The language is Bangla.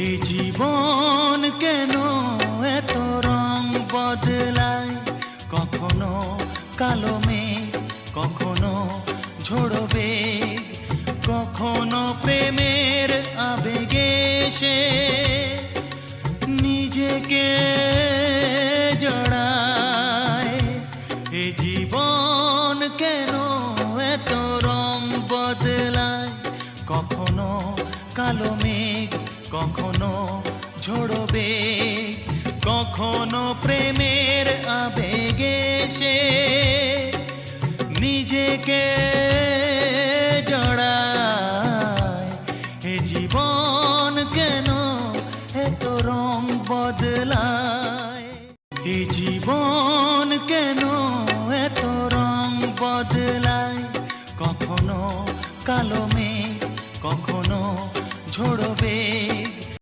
এ জীবন কেন এত রং বদলায়, কখনো কালো মেঘ, কখনো ঝোড়ো বেগ, কখনো প্রেমের আবেগে সে নিজেকে জড়ায়। এ জীবন কেন এত রং বদলায়, কখনো কালো মেঘ, কখনো ঝোড়ো বেগ, কখনো প্রেমের আবেগে সে নিজেকে জড়ায়।